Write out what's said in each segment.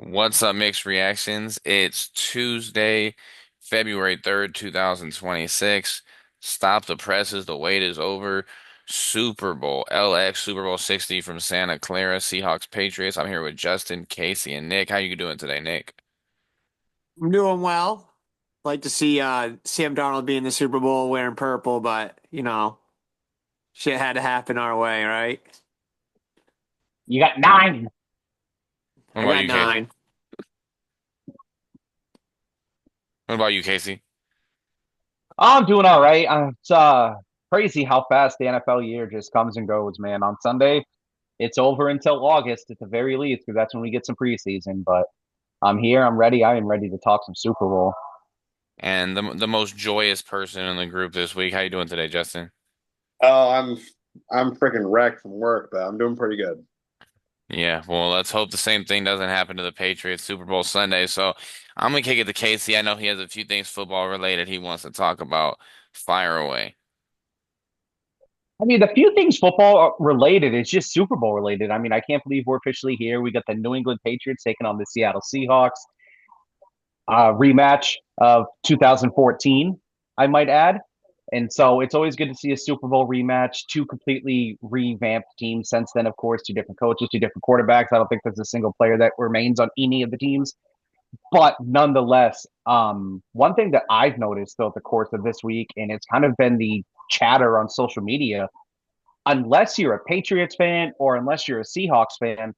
What's up, Mixed Reactions? It's Tuesday, February 3rd, 2026. Stop the presses. The wait is over. Super Bowl, LX Super Bowl 60 from Santa Clara, Seahawks Patriots. I'm here with Justin, Casey, and Nick. How you doing today, Nick? I'm doing well. Like to see Sam Darnold be in the Super Bowl wearing purple, but shit had to happen our way, right? You got nine. What I about got you, Casey? nine. What about you, Casey? I'm doing all right. It's crazy how fast the NFL year just comes and goes, man. On Sunday, it's over until August at the very least, because that's when we get some preseason. But I'm here. I'm ready. I am ready to talk some Super Bowl. And the most joyous person in the group this week. How you doing today, Justin? Oh, I'm freaking wrecked from work, but I'm doing pretty good. Yeah, well, let's hope the same thing doesn't happen to the Patriots Super Bowl Sunday. So I'm gonna kick it to Casey. I know he has a few things football related he wants to talk about. Fire away. I mean, the few things football related is just Super Bowl related. I mean, I can't believe we're officially here. We got the New England Patriots taking on the Seattle Seahawks. Rematch of 2014, I might add. And so it's always good to see a Super Bowl rematch, two completely revamped teams since then, of course, two different coaches, two different quarterbacks. I don't think there's a single player that remains on any of the teams. But nonetheless, one thing that I've noticed throughout the course of this week, and it's kind of been the chatter on social media, unless you're a Patriots fan or unless you're a Seahawks fan,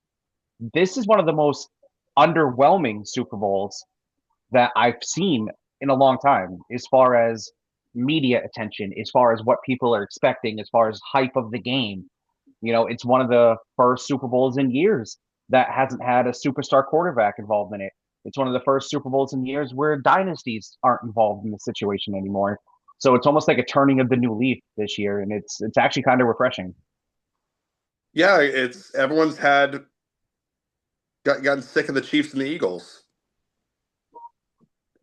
this is one of the most underwhelming Super Bowls that I've seen in a long time as far as media attention, as far as what people are expecting, as far as hype of the game. It's one of the first Super Bowls in years that hasn't had a superstar quarterback involved in it. It's one of the first Super Bowls in years where dynasties aren't involved in the situation anymore. So it's almost like a turning of the new leaf this year, and it's actually kind of refreshing. Yeah, it's everyone's gotten sick of the Chiefs and the Eagles.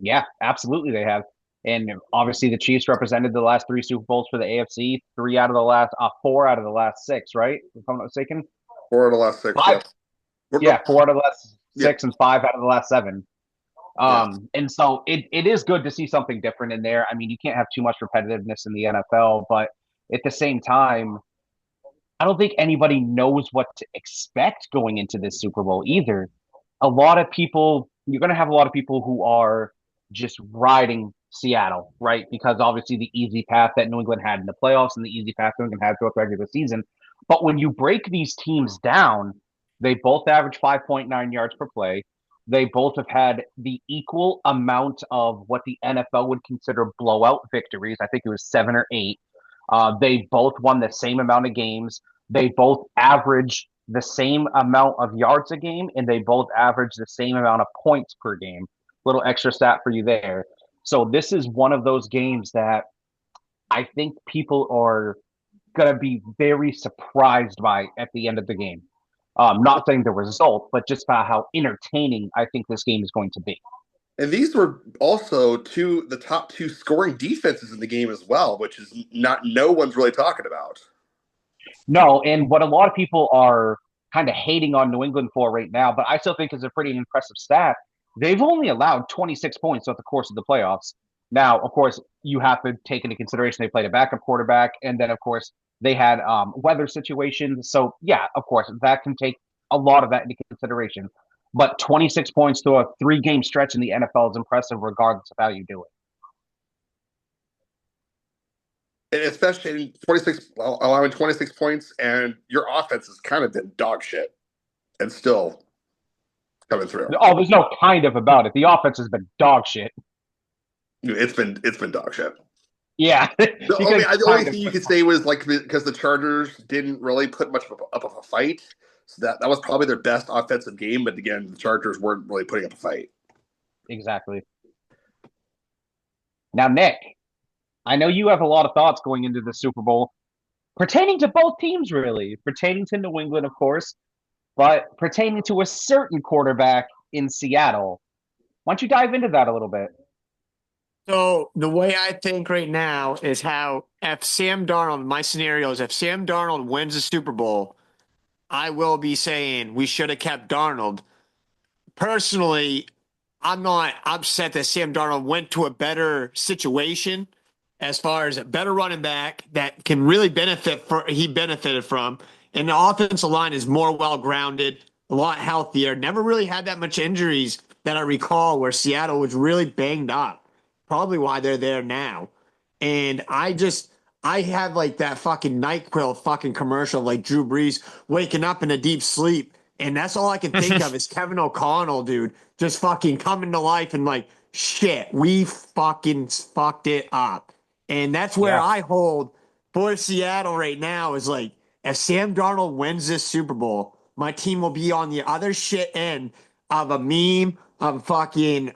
Yeah, absolutely they have. And obviously the Chiefs represented the last three Super Bowls for the AFC, three out of the last four out of the last six, right? If I'm not mistaken. Four of the last six, Five. yeah. No, Yeah, four out of the last yeah, six and five out of the last seven. yeah. And so it is good to see something different in there. I mean, you can't have too much repetitiveness in the NFL, but at the same time, I don't think anybody knows what to expect going into this Super Bowl either. You're going to have a lot of people who are just riding Seattle, right? Because obviously the easy path that New England had in the playoffs and the easy path New England had throughout the regular season. But when you break these teams down, they both average 5.9 yards per play. They both have had the equal amount of what the NFL would consider blowout victories. I think it was seven or eight. They both won the same amount of games. They both average the same amount of yards a game, and they both average the same amount of points per game. Little extra stat for you there. So this is one of those games that I think people are going to be very surprised by at the end of the game. Not saying the result, but just about how entertaining I think this game is going to be. And these were also the top two scoring defenses in the game as well, which is not no one's really talking about. No, and what a lot of people are kind of hating on New England for right now, but I still think is a pretty impressive stat. They've only allowed 26 points throughout the course of the playoffs. Now, of course, you have to take into consideration they played a backup quarterback, and then of course they had weather situations. So yeah, of course that can take a lot of that into consideration. But 26 points through a three-game stretch in the NFL is impressive, regardless of how you do it. And especially in 26 allowing 26 points, and your offense has kind of been dog shit and still coming through. Oh, there's no kind of about it. The offense has been dog shit. It's been dog shit. Yeah, The you only can the only kind of thing you could say was like because the Chargers didn't really put much up of a fight, so that was probably their best offensive game. But again, the Chargers weren't really putting up a fight. exactly. Now, Nick, I know you have a lot of thoughts going into the Super Bowl pertaining to both teams, really, pertaining to New England, of course, but pertaining to a certain quarterback in Seattle. Why don't you dive into that a little bit? So the way I think right now is how if Sam Darnold, my scenario is if Sam Darnold wins the Super Bowl, I will be saying we should have kept Darnold personally, I'm not upset that Sam Darnold went to a better situation as far as a better running back that can really he benefited from. And the offensive line is more well grounded, a lot healthier. Never really had that much injuries that I recall where Seattle was really banged up. Probably why they're there now. And I have like that fucking NyQuil fucking commercial, like Drew Brees waking up in a deep sleep. And that's all I can think of is Kevin O'Connell, dude, just fucking coming to life and like, shit, we fucking fucked it up. And that's where Yeah. I hold for Seattle right now is like, if Sam Darnold wins this Super Bowl, my team will be on the other shit end of a meme of fucking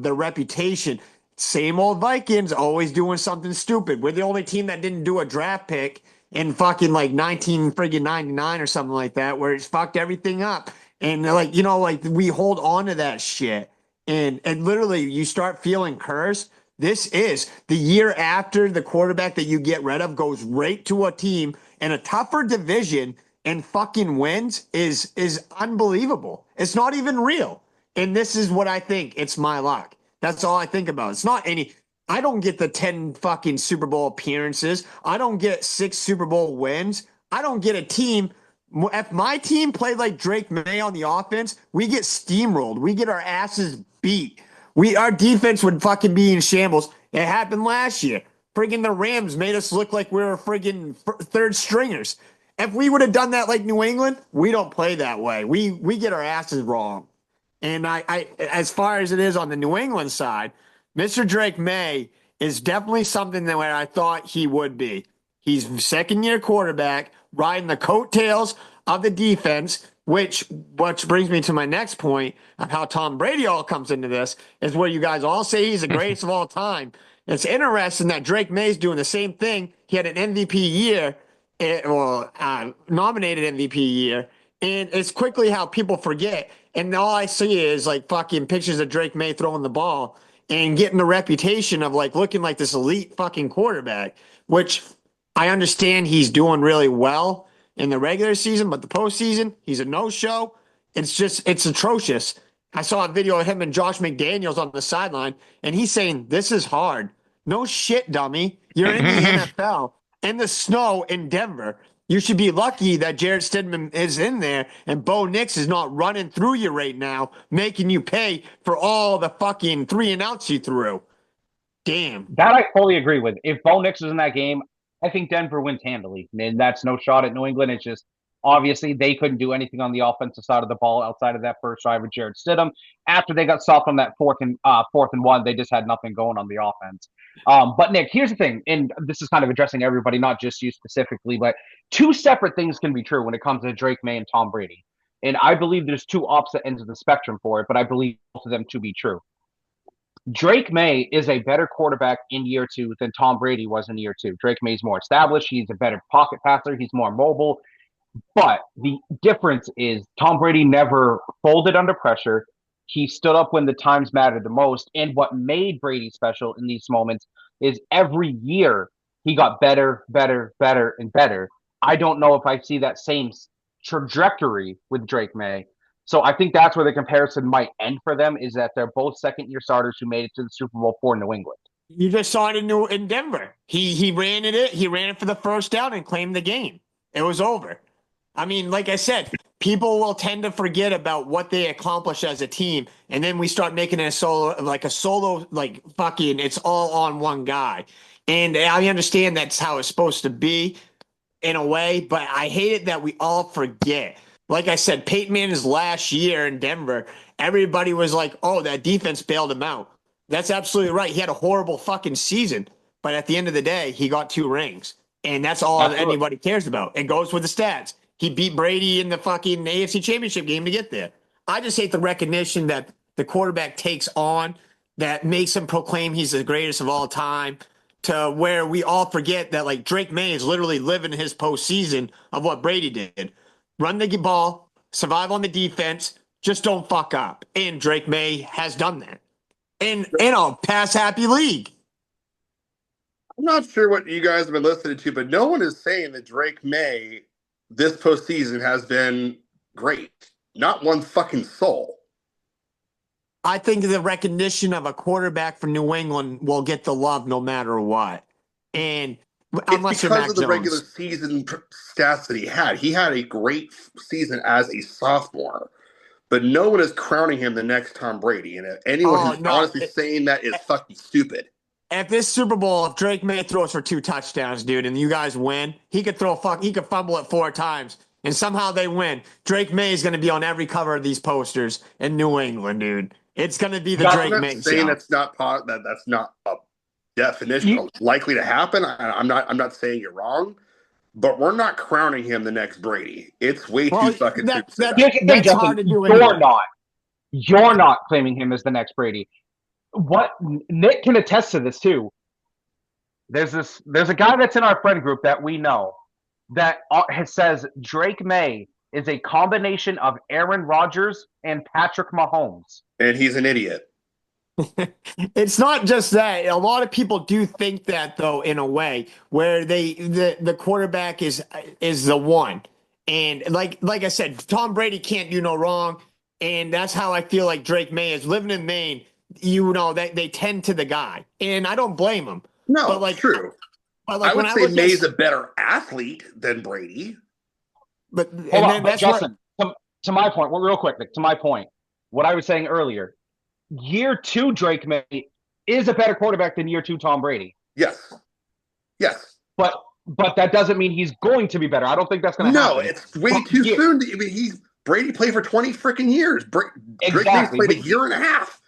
the reputation. Same old Vikings, always doing something stupid. We're the only team that didn't do a draft pick in fucking like 1999 or something like that, where it's fucked everything up. And like, like we hold on to that shit. And literally you start feeling cursed. This is the year after the quarterback that you get rid of goes right to a team in a tougher division and fucking wins is unbelievable. It's not even real. And this is what I think. It's my luck. That's all I think about. It's not any. I don't get the 10 fucking Super Bowl appearances. I don't get 6 Super Bowl wins. I don't get a team. If my team played like Drake May on the offense, we get steamrolled. We get our asses beat. Our defense would fucking be in shambles. It happened last year. Friggin' the Rams made us look like we were friggin' third stringers. If we would have done that like New England, we don't play that way. We get our asses wrong. And I as far as it is on the New England side, Mr. Drake May is definitely something that where I thought he would be. He's second year quarterback, riding the coattails of the defense, which brings me to my next point of how Tom Brady all comes into this, is where you guys all say he's the greatest of all time. It's interesting that Drake May's doing the same thing. He had an MVP year, nominated MVP year, and it's quickly how people forget. And all I see is like fucking pictures of Drake May throwing the ball and getting the reputation of like looking like this elite fucking quarterback, which I understand he's doing really well in the regular season, but the postseason, he's a no-show. It's atrocious. I saw a video of him and Josh McDaniels on the sideline, and he's saying, "This is hard." No shit, dummy. You're in the NFL in the snow in Denver. You should be lucky that Jared Stidham is in there and Bo Nix is not running through you right now, making you pay for all the fucking 3-and-outs you threw. Damn. That I fully agree with. If Bo Nix was in that game, I think Denver wins handily. And that's no shot at New England. It's just obviously they couldn't do anything on the offensive side of the ball outside of that first drive with Jared Stidham. After they got stopped on that fourth and one, they just had nothing going on the offense. But Nick, here's the thing, and this is kind of addressing everybody, not just you specifically, but two separate things can be true when it comes to Drake May and Tom Brady. And I believe there's two opposite ends of the spectrum for it, but I believe both of them to be true. Drake May is a better quarterback in year 2 than Tom Brady was in year 2. Drake May's more established. He's a better pocket passer. He's more mobile. But the difference is Tom Brady never folded under pressure. He stood up when the times mattered the most. And what made Brady special in these moments is every year he got better, better, better, and better. I don't know if I see that same trajectory with Drake May. So I think that's where the comparison might end for them, is that they're both second-year starters who made it to the Super Bowl for New England. You just saw it in Denver. He ran it. He ran it for the first down and claimed the game. It was over. I mean, like I said, people will tend to forget about what they accomplished as a team, and then we start making it a solo, like fucking. It's all on one guy, and I understand that's how it's supposed to be, in a way, but I hate it that we all forget. Like I said, Peyton Manning's last year in Denver, everybody was like, "Oh, that defense bailed him out." That's absolutely right. He had a horrible fucking season, but at the end of the day, he got 2 rings, and that's all anybody cares about. It goes with the stats. He beat Brady in the fucking AFC Championship game to get there. I just hate the recognition that the quarterback takes on that makes him proclaim he's the greatest of all time, to where we all forget that like Drake May is literally living his postseason of what Brady did. Run the ball, survive on the defense, just don't fuck up. And Drake May has done that. In a pass happy league. I'm not sure what you guys have been listening to, but no one is saying that Drake May this postseason has been great. Not one fucking soul. I think the recognition of a quarterback for New England will get the love no matter what. And It's unless you're because Mac of the regular Jones. season stats that he had. He had a great season as a sophomore, but no one is crowning him the next Tom Brady. And anyone Oh who's no. honestly saying that is fucking stupid. At this Super Bowl, if Drake May throws for 2 touchdowns, dude, and you guys win, he could fumble it 4 times, and somehow they win. Drake May is going to be on every cover of these posters in New England, dude. It's going to be the I'm Drake not May saying show. that's not a definition You, of likely to happen. I'm not saying you're wrong, but we're not crowning him the next Brady. It's way too Well, fucking soon that to say that that. here's the thing, that's Justin. hard to do You're anyway. not. You're not claiming him as the next Brady. What Nick can attest to this too. There's a guy that's in our friend group that we know that says Drake May is a combination of Aaron Rodgers and Patrick Mahomes. And he's an idiot. It's not just that. A lot of people do think that though, in a way, where the quarterback is the one. And like I said, Tom Brady can't do no wrong. And that's how I feel like Drake May is living in Maine. You know, they tend to the guy. And I don't blame him. No, But it's like true. but I like when would I say look at May's a better athlete than Brady. but Hold and on, then but that's where Justin, to my point, well, real quick, Nick, to my point, what I was saying earlier, year two Drake May is a better quarterback than year two Tom Brady. Yes. Yes. But that doesn't mean he's going to be better. I don't think that's going to No, happen. it's way But too soon. I mean, Brady played for 20 freaking years. Drake May's exactly. played a But year and a half.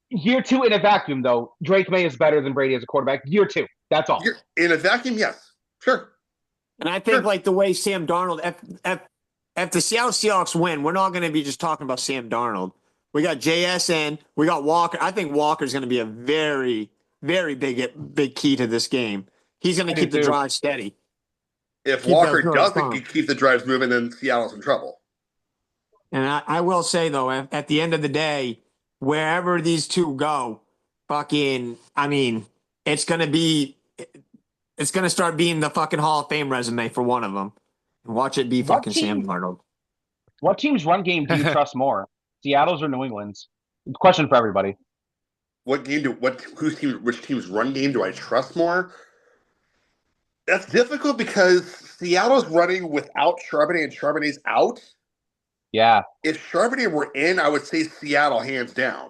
year two in a vacuum, though, Drake May is better than Brady as a quarterback. Year two. That's all. In a vacuum, yes. Sure. and I think Sure. like the way Sam Darnold if the Seattle Seahawks win, we're not going to be just talking about Sam Darnold. We got JSN, we got Walker. I think Walker's going to be a very, very big key to this game. He's going to I do keep the too. drive steady. If Keep those Walker drives doesn't going. keep the drives moving, then Seattle's in trouble. And I will say though, at the end of the day, wherever these two go, fucking, I mean, it's going to be, it's going to start being the fucking Hall of Fame resume for one of them. And watch it be What fucking Sam team? Darnold. What team's run game do you trust more, Seattle's or New England's? Question for everybody. Which team's run game do I trust more? That's difficult because Seattle's running without Charbonnet and Charbonnet's out. Yeah, If Charbonnet were in, I would say Seattle hands down.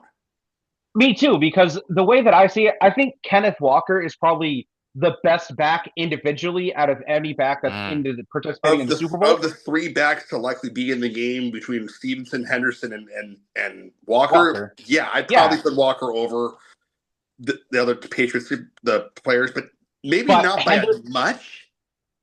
me too. Because the way that I see it, I think Kenneth Walker is probably the best back individually out of any back that's participating in the Super Bowl. Of the three backs to likely be in the game between Stevenson, Henderson, and Walker, Walker. yeah, I'd Yeah. probably put Walker over the other Patriots, the players, but maybe But not by much.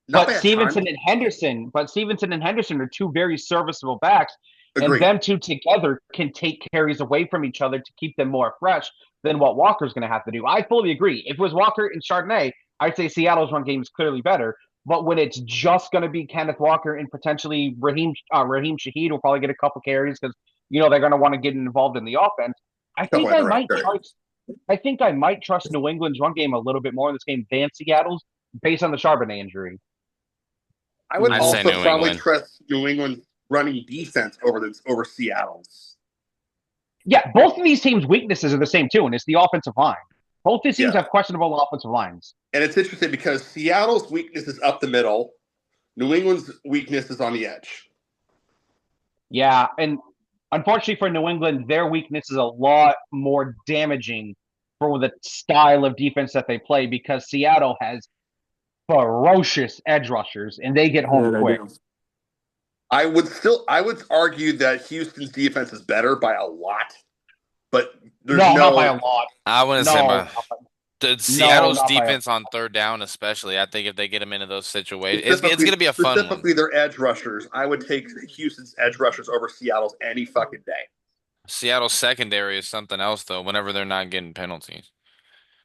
Not by a ton. But Stevenson and Henderson are two very serviceable backs, Agreed. and them two together can take carries away from each other to keep them more fresh than what Walker's going to have to do. I fully agree. If it was Walker and Chardonnay, I'd say Seattle's run game is clearly better. But when it's just going to be Kenneth Walker and potentially Raheem Shaheed will probably get a couple carries because they're going to want to get involved in the offense. I think I might trust. I think I might trust New England's run game a little bit more in this game than Seattle's based on the Charbonnet injury. I would I'd say also New probably England. trust New England running defense over Seattle's. Yeah, both of these teams' weaknesses are the same too, and it's the offensive line. Both these teams Yeah. have questionable offensive lines. And it's interesting because Seattle's weakness is up the middle. New England's weakness is on the edge. Yeah, and unfortunately for New England, their weakness is a lot more damaging for the style of defense that they play because Seattle has ferocious edge rushers and they get home quick. I would argue that Houston's defense is better by a lot, but there's not by a lot. I wouldn't say by Seattle's not by defense on third down, especially. I think if they get them into those situations, it's going to be a fun one. Specifically, their edge rushers. I would take Houston's edge rushers over Seattle's any fucking day. Seattle's secondary is something else, though. Whenever they're not getting penalties,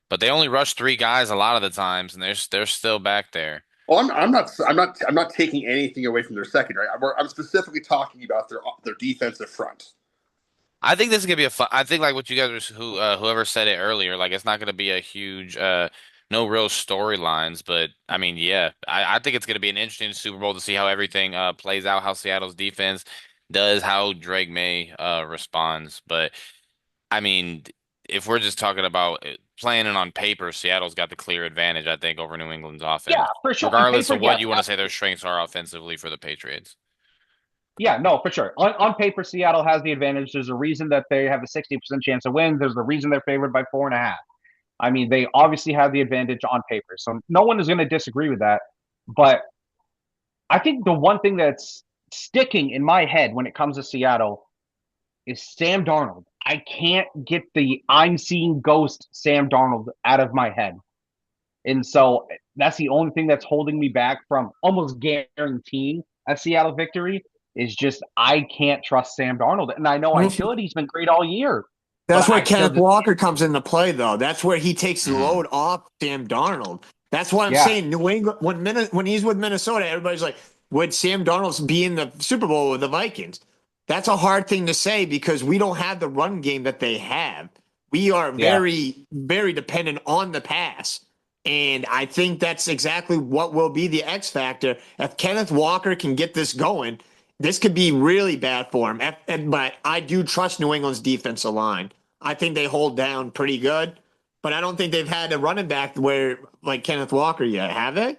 but they only rush three guys a lot of the times, and they're still back there. Well, I'm not taking anything away from their secondary. I'm specifically talking about their defensive front. I think this is gonna be a fun. I think like what you guys whoever said it earlier, like it's not gonna be a huge no real storylines, but I mean, yeah, I think it's gonna be an interesting Super Bowl to see how everything plays out, how Seattle's defense does, how Drake May responds. But I mean, if we're just talking about playing it on paper, Seattle's got the clear advantage, I think, over New England's Yeah, offense, for sure. On regardless paper, of what yes, you want to say their absolutely. strengths are offensively for the Patriots. Yeah, no, for sure. On paper, Seattle has the advantage. There's a reason that they have a 60% chance of win. There's a reason they're favored by 4.5. I mean, they obviously have the advantage on paper. So no one is going to disagree with that. But I think the one thing that's sticking in my head when it comes to Seattle is Sam Darnold. I can't get the I'm seeing ghost Sam Darnold out of my head. And so that's the only thing that's holding me back from almost guaranteeing a Seattle victory is just I can't trust Sam Darnold. And I know I should. He's been great all year, but That's where I still Kenneth just Walker comes into play, though. That's where he takes the Hmm. load off Sam Darnold. That's why I'm yeah. saying New England when he's with Minnesota, everybody's like, would Sam Darnold be in the Super Bowl with the Vikings? That's a hard thing to say because we don't have the run game that they have. We are Yeah. very, very dependent on the pass. And I think that's exactly what will be the X factor. If Kenneth Walker can get this going, this could be really bad for him. But I do trust New England's defensive line. I think they hold down pretty good, but I don't think they've had a running back where like Kenneth Walker yet, have they?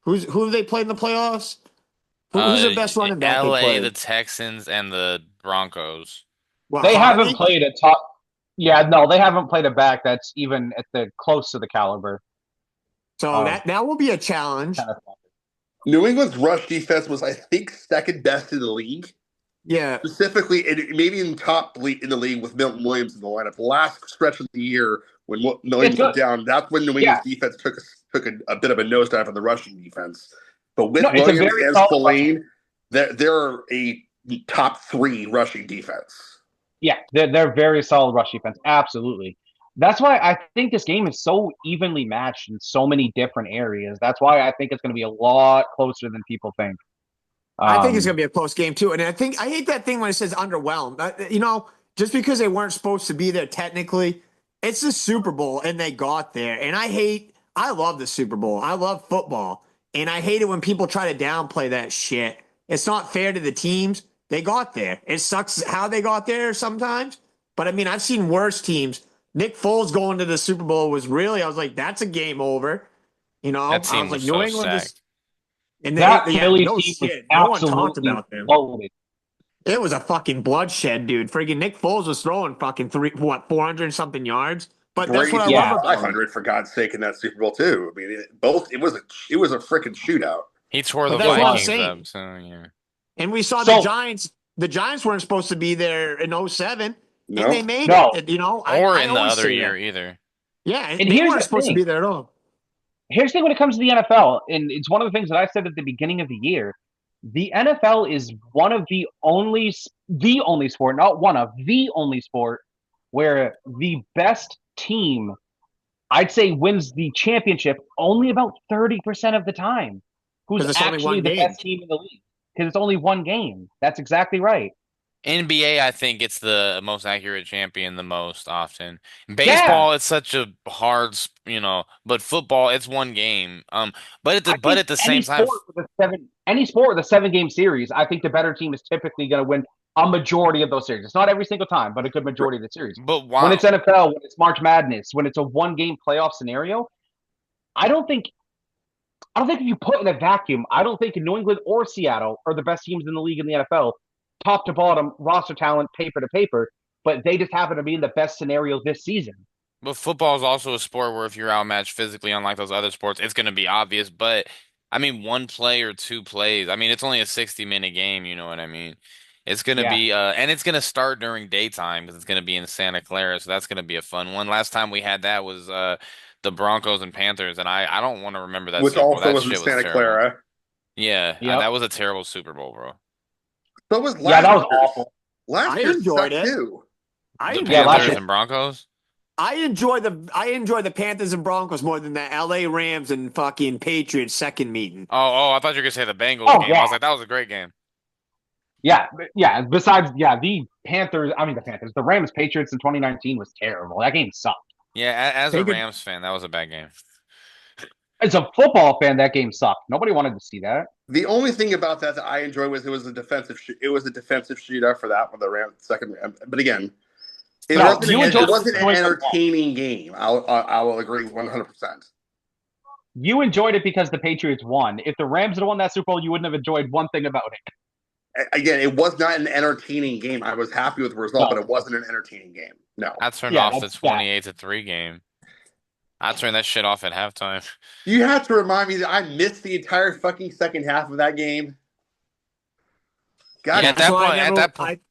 Who have they played in the playoffs? Who's the Uh, best running back they LA, the played? Texans, and the Broncos. What, They haven't Harvey? played a top. Yeah, no, they haven't played a back that's even at the close to the caliber So of that will be a challenge. Kenneth. New England's rush defense was, I think, second best in the league. Yeah, Specifically, maybe in in the league with Milton Williams in the lineup. The last stretch of the year when It's Williams good. went down, that's when New Yeah, England's defense took a bit of a nosedive on the rushing defense. But no, with it's a Williams very and solid rushing. Spillane, they're a top three rushing defense. Yeah, they're very solid rush defense. Absolutely. That's why I think this game is so evenly matched in so many different areas. That's why I think it's going to be a lot closer than people think. I think it's going Um, to be a close game too. And I hate that thing when it says underwhelmed. Just because they weren't supposed to be there technically, it's the Super Bowl and they got there. And I love the Super Bowl. I love football. And I hate it when people try to downplay that shit. It's not fair to the teams. They got there. It sucks how they got there sometimes. But I mean, I've seen worse teams. Nick Foles going to the Super Bowl was really, I was like, that's a game over. That I team was like, was New so England is, stacked. and that yeah, Philly no team was shit. No one talked absolutely about them. loaded. It was a fucking bloodshed, dude. Freaking Nick Foles was throwing fucking 400 something yards. But that's what I Brady love Yeah, threw about it. 500 for God's sake in that Super Bowl too. I mean, it was a freaking shootout. He tore But the that's it what I'm was. Vikings saying. up, so yeah. And we saw the So Giants. The Giants weren't supposed to be there in '07, and they No, made it. no, Or I in the always other say year that. either. Yeah, and they here's weren't the supposed to thing. be there at all. Here's the thing when it comes to the NFL, and it's one of the things that I said at the beginning of the year. The NFL is one of the only sport, not one of the only sport where the best team, I'd say, wins the championship only about 30% of the time. Who's Because it's only actually one the game. best team in the league? Because it's only one game. That's exactly right. NBA, I think it's the most accurate champion the most often. Yeah, Baseball, it's such a hard, but football, it's one game. I But think at the same time, any sport with a 7 game series, I think the better team is typically going to win a majority of those series. It's not every single time, but a good majority of the series. but When it's wow, NFL, when it's March Madness, when it's a 1 game playoff scenario, I don't think I don't think if you put in a vacuum, I don't think New England or Seattle are the best teams in the league in the NFL, top to bottom, roster talent, paper to paper, but they just happen to be in the best scenario this season. but football is also a sport where if you're outmatched physically, unlike those other sports, it's going to be obvious. But I mean, one play or two plays. I mean, it's only a 60-minute game. You know what I mean? It's going to Yeah. be, and it's going to start during daytime because it's going to be in Santa Clara. So that's going to be a fun one. Last time we had that was the Broncos and Panthers, and I don't want to remember that which Super Bowl. also That was in shit was Santa terrible. Clara. Yeah, Yep. that was a terrible Super Bowl, bro. So was Yeah, last that was year's. awful. Last I year enjoyed sucked it. too. I The Yeah, enjoyed last Panthers year. it. and Broncos. I enjoy the Panthers and Broncos more than the LA Rams and fucking Patriots second meeting. Oh, I thought you were gonna say the Bengals Oh game. I yeah, was like, that was a great game. yeah. Besides, yeah, the Panthers, the Rams Patriots in 2019 was terrible. That game sucked. Yeah, as a Take it. Rams fan, that was a bad game. As a football fan, that game sucked. Nobody wanted to see that. The only thing about that I enjoyed was it was a defensive shootout for that one, the Rams second. But again, It No, wasn't. you It enjoyed wasn't an New England one. entertaining game. I will agree 100%. You enjoyed it because the Patriots won. If the Rams had won that Super Bowl, you wouldn't have enjoyed one thing about it. Again, it was not an entertaining game. I was happy with the result, but No. it wasn't an entertaining game. No. I turned Yeah, off the that's that. 28-3 game. I turned that shit off at halftime. You have to remind me that I missed the entire fucking second half of that game. God, Yeah, at That's that why I point, at never. that point,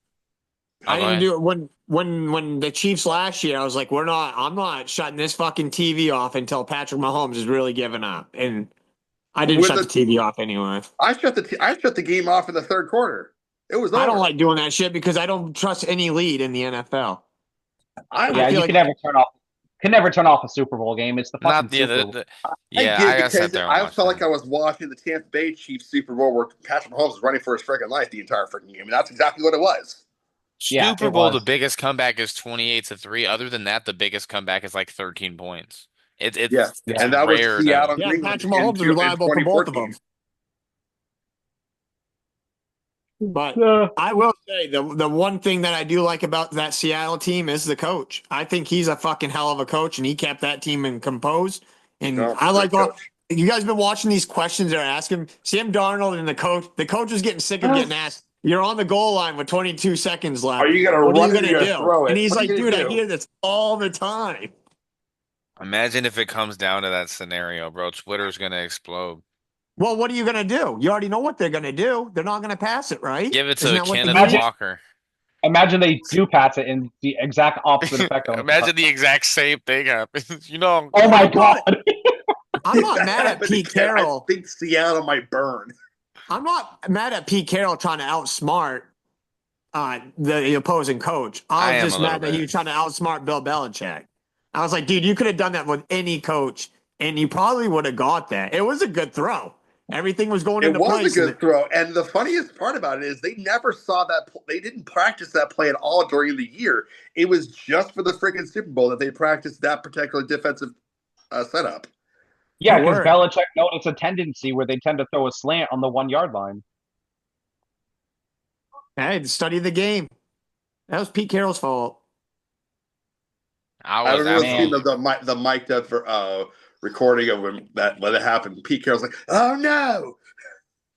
oh, I go didn't ahead. do it when the Chiefs last year. I was like, I'm not shutting this fucking TV off until Patrick Mahomes is really giving up, and I didn't with shut the the TV off anyway. I shut the game off in the third quarter. It was I don't over. like doing that shit because I don't trust any lead in the NFL. Yeah, I feel you like can never turn off a Super Bowl game. It's the fucking Not Super Bowl. I yeah, did I sat because there and I watched felt like that. I was watching the Tampa Bay Chiefs Super Bowl where Patrick Mahomes was running for his freaking life the entire freaking game, and that's exactly what it was. Yeah, Super it Bowl, the was. biggest comeback is 28-3. Other than that, the biggest comeback is like 13 points. It, Yeah, it's it's and that was rare Seattle, to. New yeah, England Patrick Mahomes is in reliable for both of 2014. them. But Yeah. I will say the one thing that I do like about that Seattle team is the coach. I think he's a fucking hell of a coach, and he kept that team in composed. And No, I great like all. coach. You guys been watching these questions they're asking Sam Darnold and the coach. The coach was getting sick of getting asked. You're on the goal line with 22 seconds left. Are you gonna What are you run it or gonna you gonna do? throw And it? he's What are like, you dude, gonna I do? hear this all the time. Imagine if it comes down to that scenario, bro. Twitter's gonna explode. Well, what are you gonna do? You already know what they're gonna do. They're not gonna pass it, right? Give it Isn't to that what the Kenneth game? Imagine, Walker. imagine they do pass it in the exact opposite effect on Imagine the exact same thing happens. Oh my I'm god. not, I'm If not that mad at happened Pete again, I Carroll. think Seattle might burn. I'm not mad at Pete Carroll trying to outsmart the opposing coach. I I was am a just little mad that he bit. was trying to outsmart Bill Belichick. I was like, dude, you could have done that with any coach, and you probably would have got that. It was a good throw. Everything was going It into was a place. good throw, and the funniest part about it is they never saw that. They didn't practice that play at all during the year. It was just for the freaking Super Bowl that they practiced that particular defensive setup. Yeah, because Word. Belichick noticed a tendency where they tend to throw a slant on the 1 yard line. Hey, study the game. That was Pete Carroll's fault. I I was remember seeing absolutely. the mic'd up for recording of when it happened. Pete Carroll's like, "Oh no!"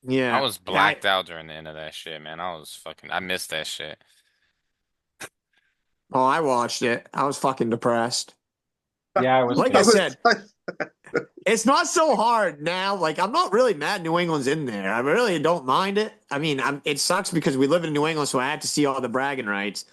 I Yeah. was blacked out during the end of that shit, man. I missed that shit. Oh, I watched it. I was fucking depressed. Yeah, it was Like I I too. said, it's not so hard now. Like I'm not really mad New England's in there. I really don't mind it. I mean, it sucks because we live in New England, so I have to see all the bragging rights.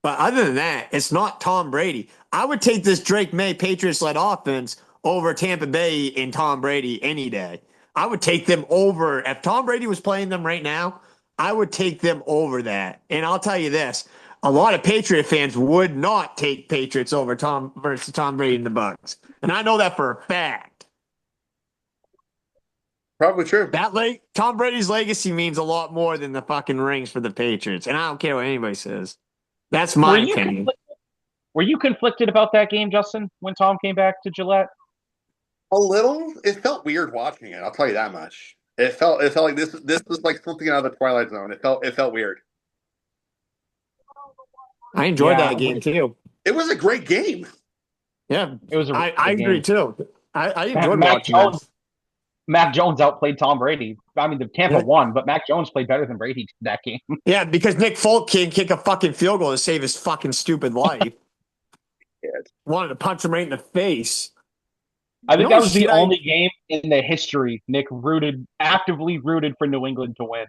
But other than that, it's not Tom Brady. I would take this Drake May Patriots-led offense over Tampa Bay and Tom Brady any day. I would take them over if Tom Brady was playing them right now. I would take them over that. And I'll tell you this: a lot of Patriot fans would not take Patriots over Tom versus Tom Brady and the Bucks, and I know that for a fact. Probably true. Tom Brady's legacy means a lot more than the fucking rings for the Patriots, and I don't care what anybody says. That's Were my you opinion. were you conflicted about that game, Justin, when Tom came back to Gillette? A little. It felt weird watching it. I'll tell you that much. It felt like this was like something out of the Twilight Zone. It felt weird. I enjoyed Yeah, that game too. It was a great game. Yeah, it was a really I good agree game. too. I enjoyed Mac watching that. Jones, Mac Jones outplayed Tom Brady. I mean, the Tampa Yeah. won, but Mac Jones played better than Brady that game. Yeah, because Nick Folk can't kick a fucking field goal to save his fucking stupid life. Yeah. Wanted to punch him right in the face. I think No that was the shit, only game in the history Nick actively rooted for New England to win.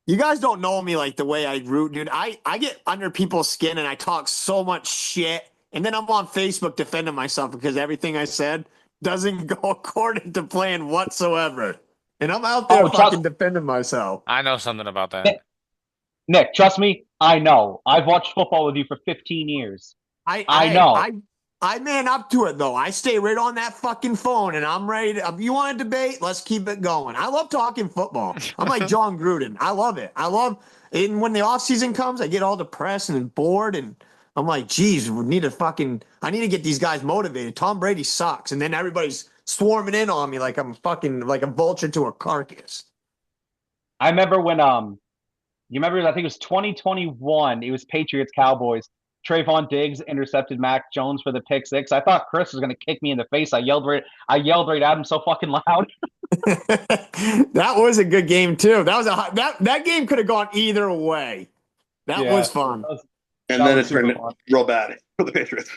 You guys don't know me like the way I root, dude. I get under people's skin and I talk so much shit. And then I'm on Facebook defending myself because everything I said doesn't go according to plan whatsoever. And I'm out there Oh, fucking defending myself. I know something about that. Nick, trust me, I know. I've watched football with you for 15 years. I know. I man up to it though. I stay right on that fucking phone and I'm ready to, if you want to debate, let's keep it going. I love talking football. I'm like John Gruden. I love it. And when the off season comes, I get all depressed and bored and I'm like, geez, I need to get these guys motivated. Tom Brady sucks. And then everybody's swarming in on me like I'm fucking like a vulture to a carcass. I remember when you remember I think it was 2021, it was Patriots Cowboys. Trayvon Diggs intercepted Mac Jones for the pick six. I thought Chris was going to kick me in the face. I yelled right at him so fucking loud. That was a good game too. That game could have gone either way. That was fun. And then it turned real bad for the Patriots.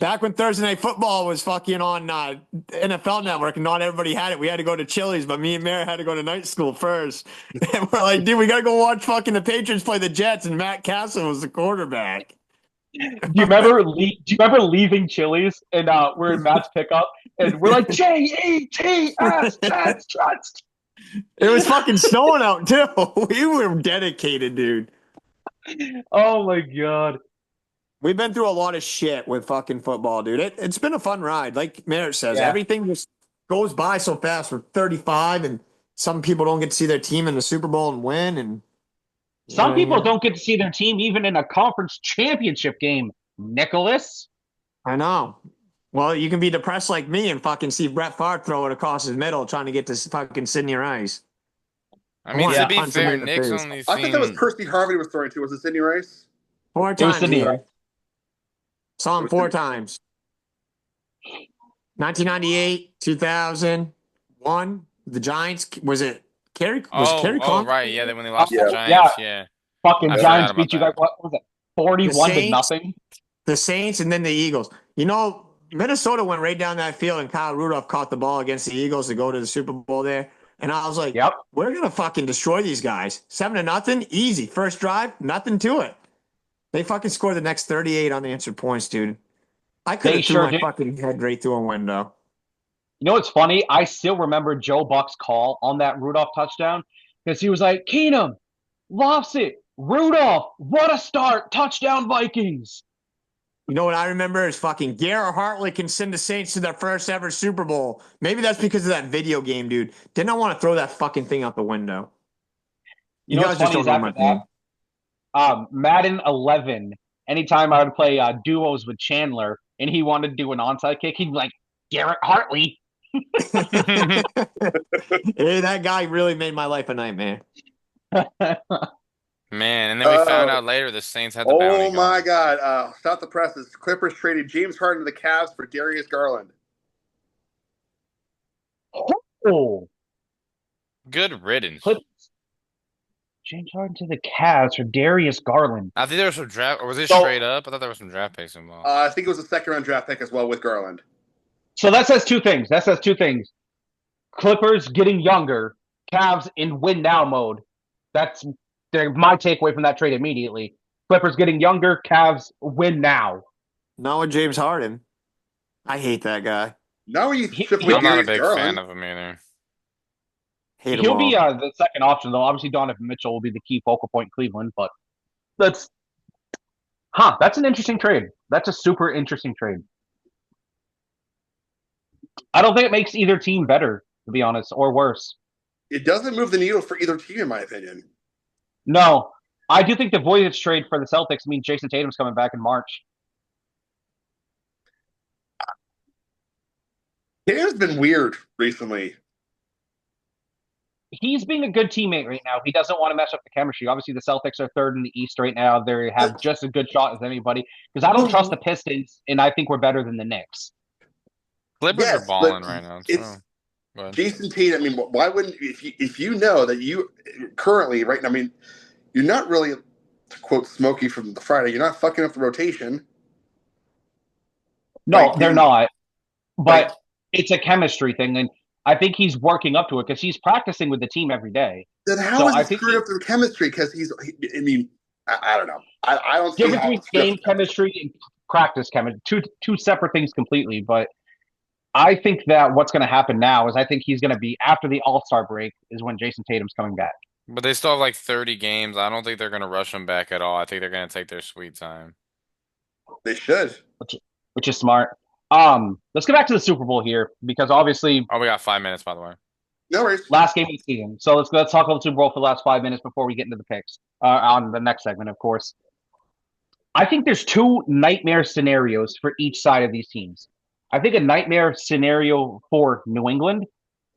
Back when Thursday Night Football was fucking on NFL Network and not everybody had it, we had to go to Chili's, but me and Mary had to go to night school first. And we're like, dude, we got to go watch fucking the Patriots play the Jets, and Matt Castle was the quarterback. Do you remember leaving Chili's and we're in Matt's pickup and we're like Jets. It was fucking snowing out too. We were dedicated, dude. Oh my god. We've been through a lot of shit with fucking football, dude. It's been a fun ride. Like Merritt says, everything just goes by so fast. We're 35, and some people don't get to see their team in the Super Bowl and win. And some people don't get to see their team even in a conference championship game, Nicholas. I know. Well, you can be depressed like me and fucking see Brett Favre throw it across his middle trying to get to fucking Sidney Rice. I mean, to be fair, Nick's only I thought that was Percy Harvin was throwing to. Was it Sidney Rice? 4 times. Sidney Rice. Saw him 4 times. 1998, 2001. The Giants. Was it Kerry? Kerry Conklin? Right. Yeah, when they lost the Giants. Yeah. Fucking Giants beat you guys. What was it? 41-0. The Saints and then the Eagles. You know, Minnesota went right down that field, and Kyle Rudolph caught the ball against the Eagles to go to the Super Bowl there. And I was like, we're gonna fucking destroy these guys. 7-0, easy. First drive, nothing to it. They fucking scored the next 38 unanswered points, dude. I could have threw my fucking head right through a window. You know what's funny? I still remember Joe Buck's call on that Rudolph touchdown because he was like, Keenum, lofts it. Rudolph, what a start. Touchdown Vikings. You know what I remember is fucking Garrett Hartley can send the Saints to their first ever Super Bowl. Maybe that's because of that video game, dude. Didn't I want to throw that fucking thing out the window? You know what's funny is after that, Madden 11, anytime I would play duos with Chandler and he wanted to do an onside kick, he'd be like, Garrett Hartley. Hey, that guy really made my life a nightmare. Man, and then we found out later the Saints had the bounty. Oh my God! Stop the presses. Clippers traded James Harden to the Cavs for Darius Garland. Oh, good riddance. James Harden to the Cavs for Darius Garland. I think there was some draft, or was it straight up? I thought there was some draft picks involved. I think it was a second-round draft pick as well with Garland. So that says two things. Clippers getting younger, Cavs in win now mode. That's my takeaway from that trade immediately. Clippers getting younger, Cavs win now. Not with James Harden. I hate that guy. No, I'm not a big fan of him either. He'll be the second option, though. Obviously, Donovan Mitchell will be the key focal point in Cleveland, but that's an interesting trade. That's a super interesting trade. I don't think it makes either team better, to be honest, or worse. It doesn't move the needle for either team, in my opinion. No. I do think the Voyage trade for the Celtics means Jason Tatum's coming back in March. Tatum's been weird recently. He's being a good teammate right now. He doesn't want to mess up the chemistry. Obviously, the Celtics are third in the East right now. They have just as good shot as anybody. Because I don't trust the Pistons, and I think we're better than the Knicks. Clippers are balling right now. So. Jason Tatum. I mean, why wouldn't if you know that you currently right now? I mean, you're not really, to quote Smokey from the Friday. You're not fucking up the rotation. No, they're not. But it's a chemistry thing, and I think he's working up to it because he's practicing with the team every day. Then how is he screwed up the chemistry? Because I don't know. I don't see difference between game chemistry and practice chemistry. Two separate things completely, but. I think that what's going to happen now is I think he's going to be after the All-Star break is when Jason Tatum's coming back. But they still have like 30 games. I don't think they're going to rush him back at all. I think they're going to take their sweet time. They should. Which is smart. Let's get back to the Super Bowl here because obviously. Oh, we got 5 minutes, by the way. No worries. Last game of the season. So let's talk about the Super Bowl for the last 5 minutes before we get into the picks on the next segment, of course. I think there's two nightmare scenarios for each side of these teams. I think a nightmare scenario for New England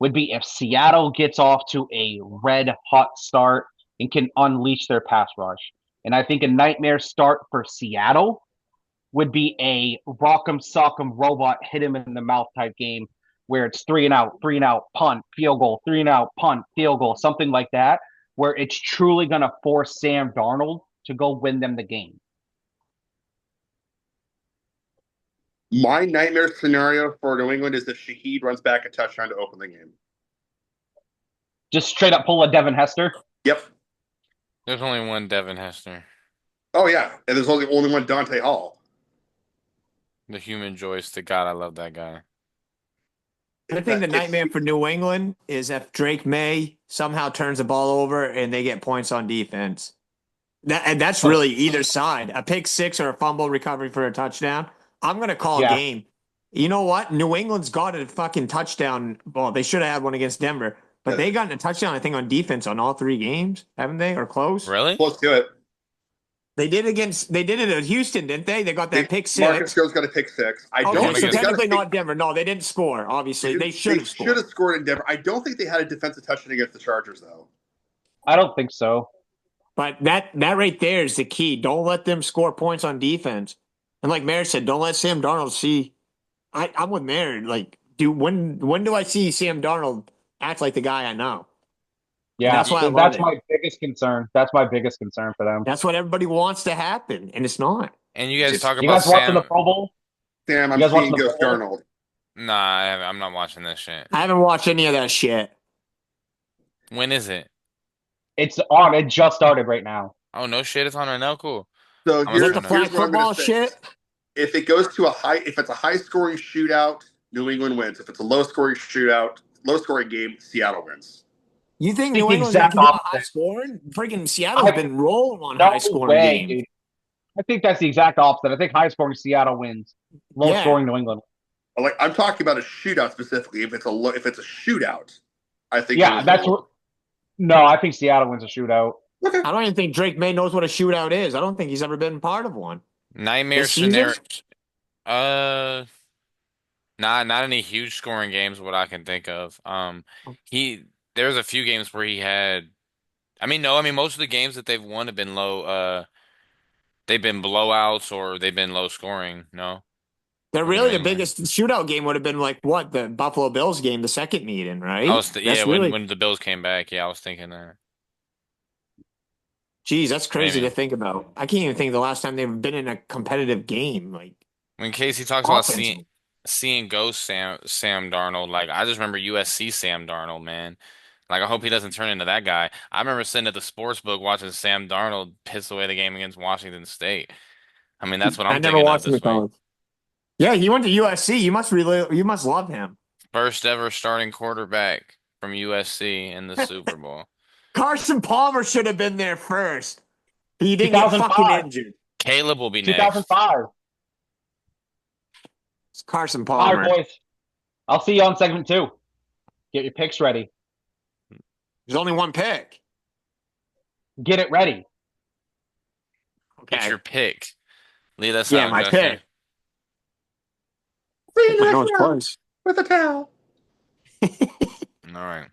would be if Seattle gets off to a red-hot start and can unleash their pass rush. And I think a nightmare start for Seattle would be a rock'em sock'em robot hit him in the mouth type game where it's 3 and out, punt, field goal, 3 and out, punt, field goal, something like that, where it's truly going to force Sam Darnold to go win them the game. My nightmare scenario for New England is if Shaheed runs back a touchdown to open the game. Just straight up pull a Devin Hester. Yep. There's only one Devin Hester. Oh yeah, and there's only one Dante Hall. The human joystick. God, I love that guy. I think the nightmare for New England is if Drake May somehow turns the ball over and they get points on defense. And that's really either side. A pick six or a fumble recovery for a touchdown. I'm going to call a game. You know what? New England's got a fucking touchdown. Well, they should have had one against Denver, but they got a touchdown, I think, on defense on all 3 games, haven't they? Or close? Really? Close to it. They did it at Houston, didn't they? They got that pick six. Marcus Jones got a pick six. I don't so think technically not Denver. No, they didn't score. Obviously, they should have scored. Should have scored in Denver. I don't think they had a defensive touchdown against the Chargers, though. I don't think so. But that right there is the key. Don't let them score points on defense. And like Mayor said, don't let Sam Darnold see. I'm with Mayor. Like, when do I see Sam Darnold act like the guy I know? Yeah, and that's why that's my biggest concern. That's my biggest concern for them. That's what everybody wants to happen, and it's not. And you guys talk you about guys watching the Pro Bowl? Sam, I'm seeing Ghost Darnold. Nah, I'm not watching this shit. I haven't watched any of that shit. When is it? It's on. It just started right now. Oh, no shit. It's on right now. Cool. So here's the flag football shit. If it goes to if it's a high scoring shootout, New England wins. If it's a low scoring shootout, low scoring game, Seattle wins. You think New England's going to go high scoring? Freaking Seattle's been rolling on high scoring games. Dude. I think that's the exact opposite. I think high scoring Seattle wins. Low scoring New England. Like, I'm talking about a shootout specifically. If it's a shootout, I think. Yeah, that's what. No, I think Seattle wins a shootout. Okay. I don't even think Drake May knows what a shootout is. I don't think he's ever been part of one. Nightmare scenario. Not any huge scoring games. What I can think of. There's a few games where he had. Most of the games that they've won have been low. They've been blowouts or they've been low scoring. No. They're really the biggest shootout game would have been like what the Buffalo Bills game, the second meeting, right? When the Bills came back, I was thinking that. Geez, that's crazy to think about. I can't even think of the last time they've been in a competitive game. Like when Casey talks about seeing ghost Sam Darnold, like I just remember USC Sam Darnold, man. Like I hope he doesn't turn into that guy. I remember sitting at the sports book watching Sam Darnold piss away the game against Washington State. I mean, that's what I'm thinking of this week. Yeah, he went to USC. You must love him. First ever starting quarterback from USC in the Super Bowl. Carson Palmer should have been there first. He didn't get fucking injured. Caleb will be next. 2005. It's Carson Palmer. All right, boys. I'll see you on segment 2. Get your picks ready. There's only one pick. Get it ready. Okay. Get your pick. Lead us out, my pick. With a towel. All right.